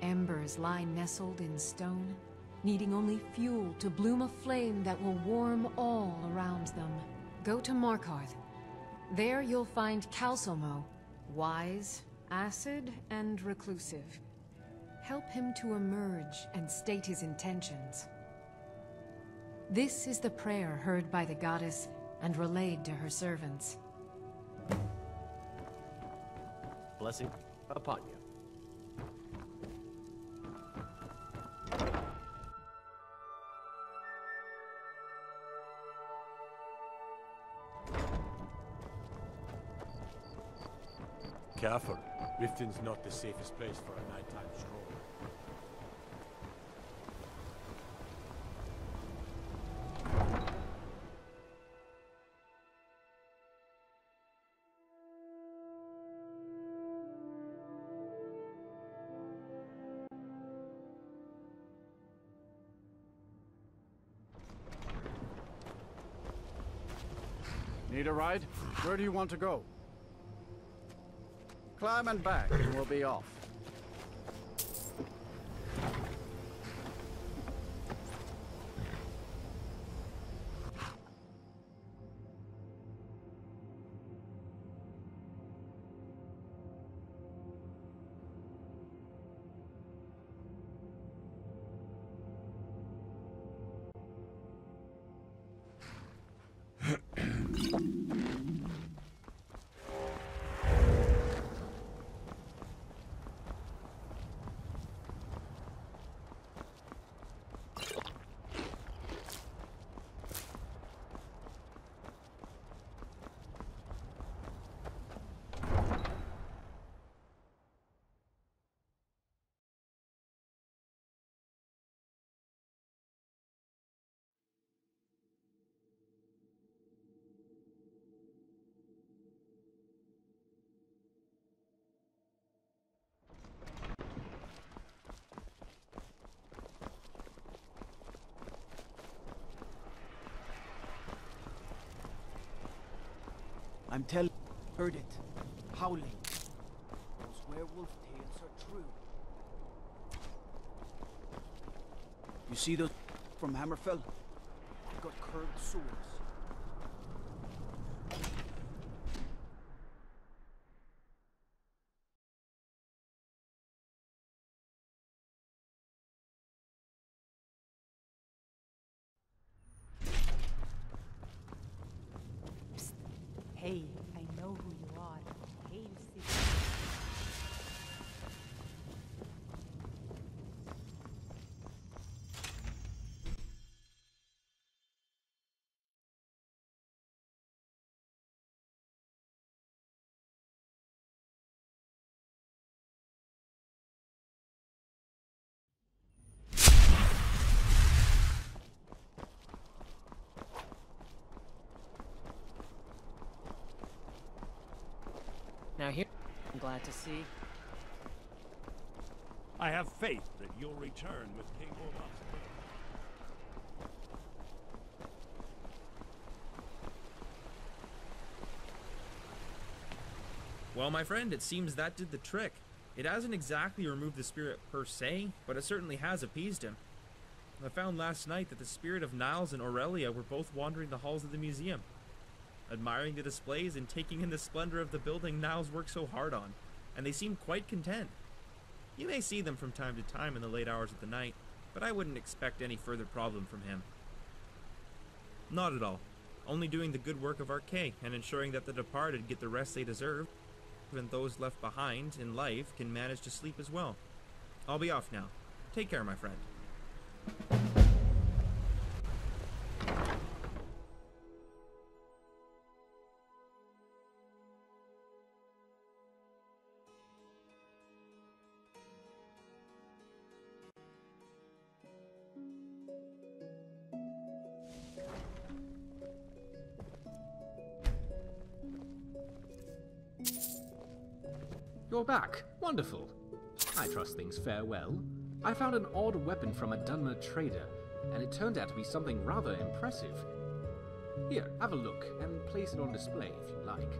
Embers lie nestled in stone, needing only fuel to bloom a flame that will warm all around them. Go to Markarth. There you'll find Calcelmo, wise, acid, and reclusive. Help him to emerge and state his intentions. This is the prayer heard by the goddess and relayed to her servants. Blessing upon you. Careful. Riften's not the safest place for a nighttime stroll. Need a ride? Where do you want to go? Climb and back, and we'll be off. I'm telling you, heard it. Howling. Those werewolf tales are true. You see those from Hammerfell? They've got curved swords. Hey, I know who you are. Hail City. Now here, I'm glad to see. I have faith that you'll return with King Olaf's will. Well, my friend, it seems that did the trick. It hasn't exactly removed the spirit per se, but it certainly has appeased him. I found last night that the spirit of Niles and Aurelia were both wandering the halls of the museum, admiring the displays and taking in the splendor of the building Niles worked so hard on, and they seemed quite content. You may see them from time to time in the late hours of the night, but I wouldn't expect any further problem from him. Not at all. Only doing the good work of Archay and ensuring that the departed get the rest they deserve, and those left behind in life can manage to sleep as well. I'll be off now. Take care, my friend. You're back. Wonderful. I trust things fare well. I found an odd weapon from a Dunmer trader, and it turned out to be something rather impressive. Here, have a look, and place it on display if you like.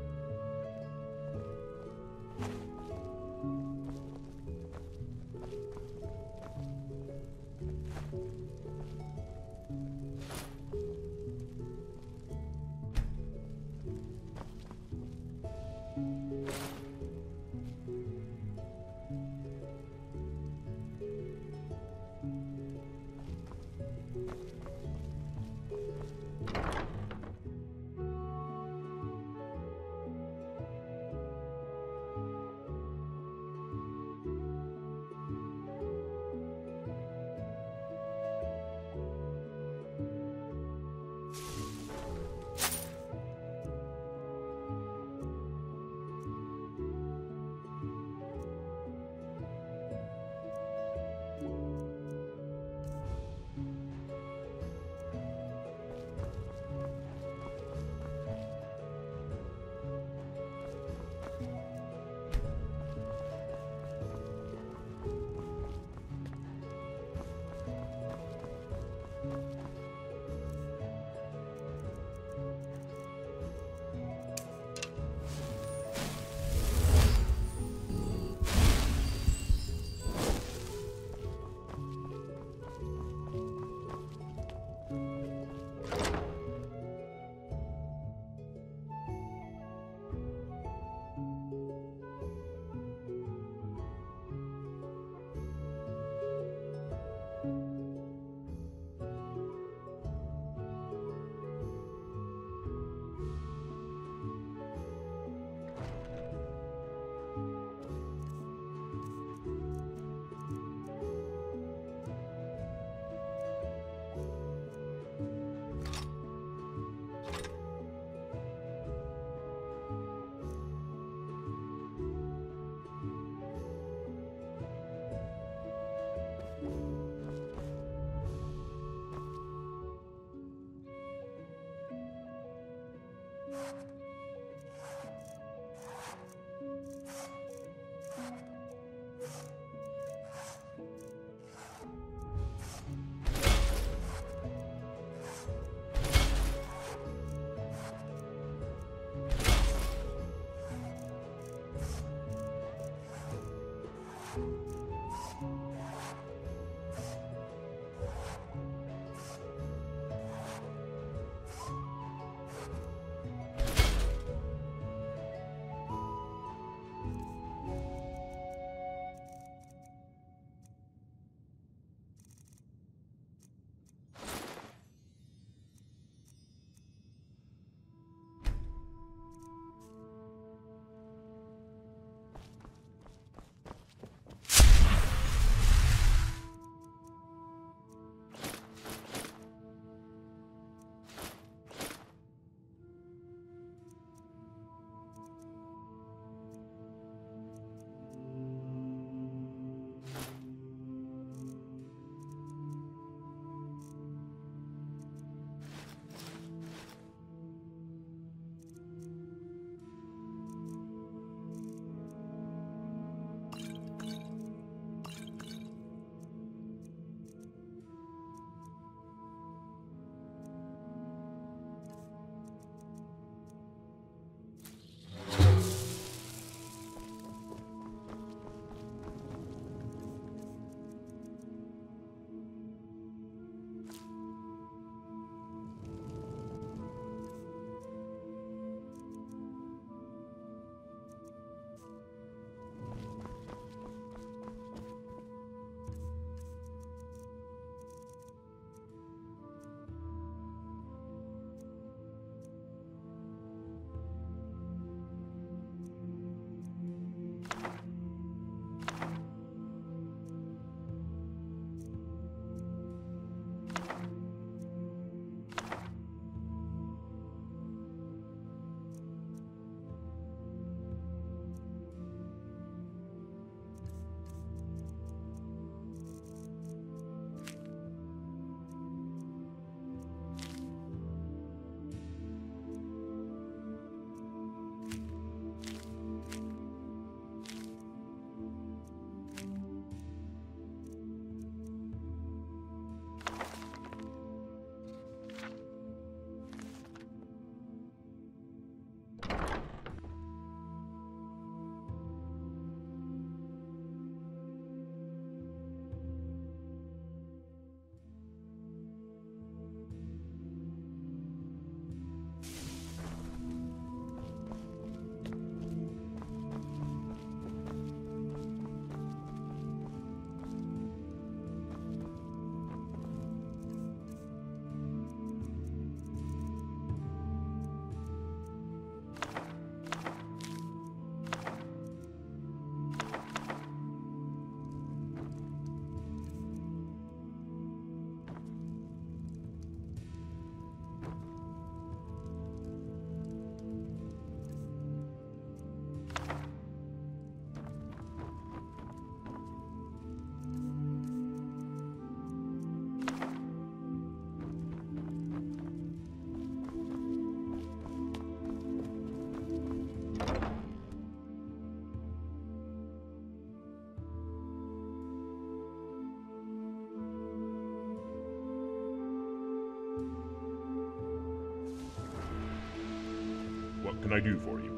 What can I do for you?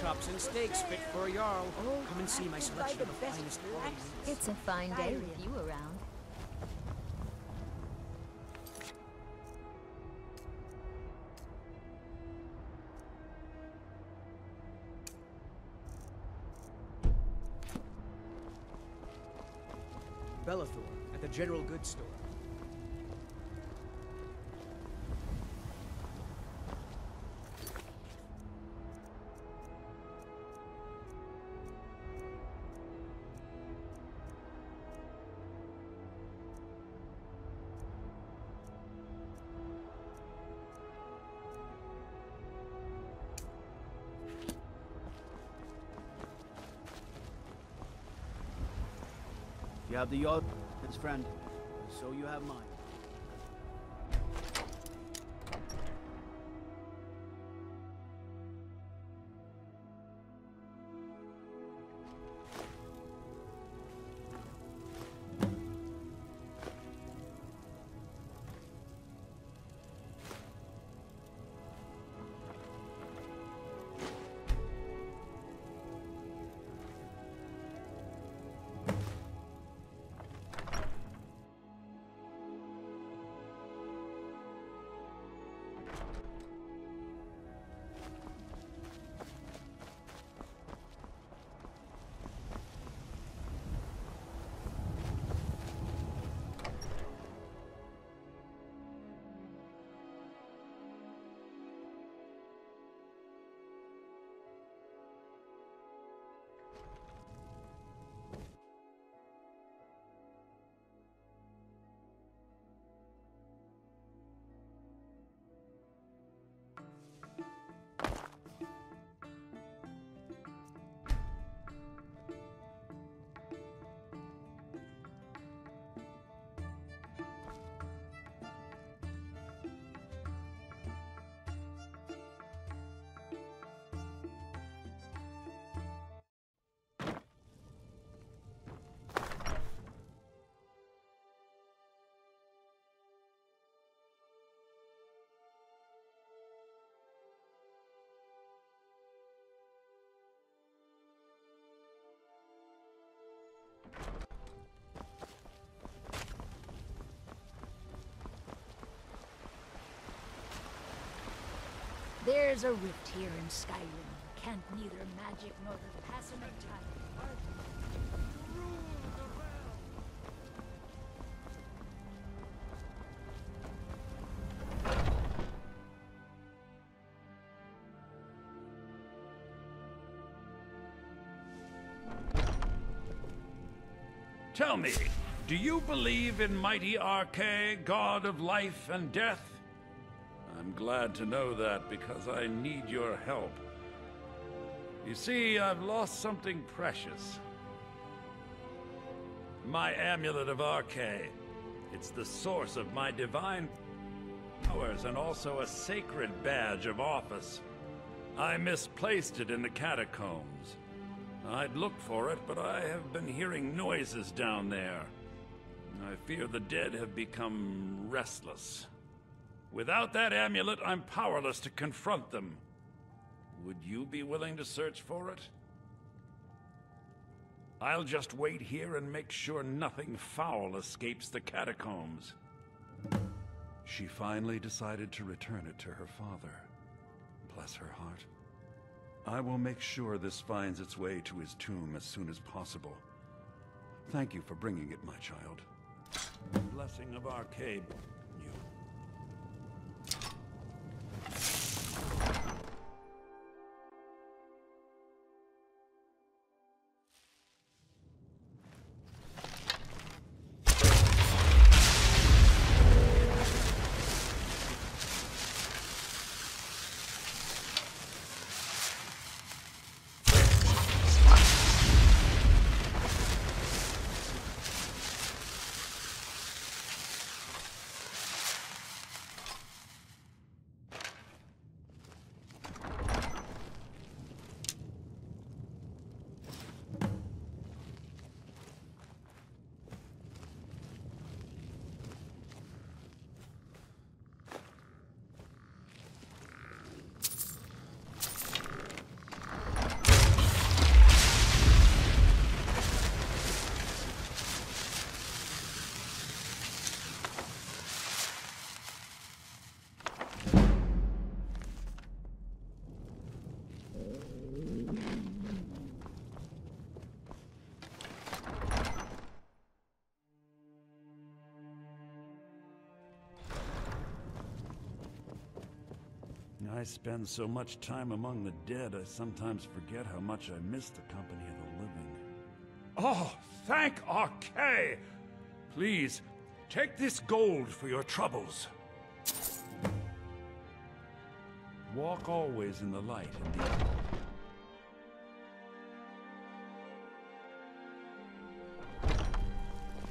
Chops and steaks fit for a Jarl. Come and see my selection of the finest qualities. It's a fine day with you around. Bellathor at the general goods store. You have the yacht, its friend, so you have mine. There's a rift here in Skyrim. Can't neither magic nor the passing of time. Tell me, do you believe in mighty Arche, god of life and death? I'm glad to know that because I need your help. You see, I've lost something precious. My amulet of Arche. It's the source of my divine powers and also a sacred badge of office. I misplaced it in the catacombs. I'd looked for it, but I have been hearing noises down there. I fear the dead have become restless. Without that amulet, I'm powerless to confront them. Would you be willing to search for it? I'll just wait here and make sure nothing foul escapes the catacombs. She finally decided to return it to her father. Bless her heart. I will make sure this finds its way to his tomb as soon as possible. Thank you for bringing it, my child. Blessing of Arche. I spend so much time among the dead, I sometimes forget how much I miss the company of the living. Oh, thank Arkay! Please, take this gold for your troubles. Walk always in the light, indeed.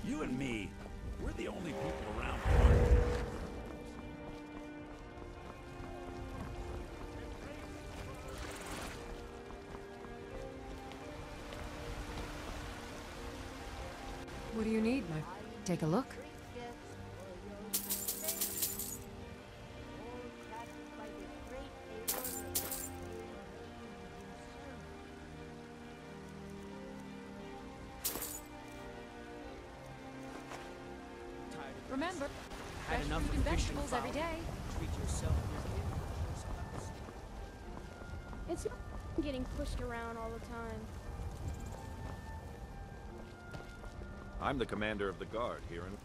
You and me, we're the only people around here. What do you need, my... Take a look. Remember, Had fresh enough fruit of and fishing vegetables every fowl. day. Treat yourself. It's not getting pushed around all the time. I'm the commander of the guard here in...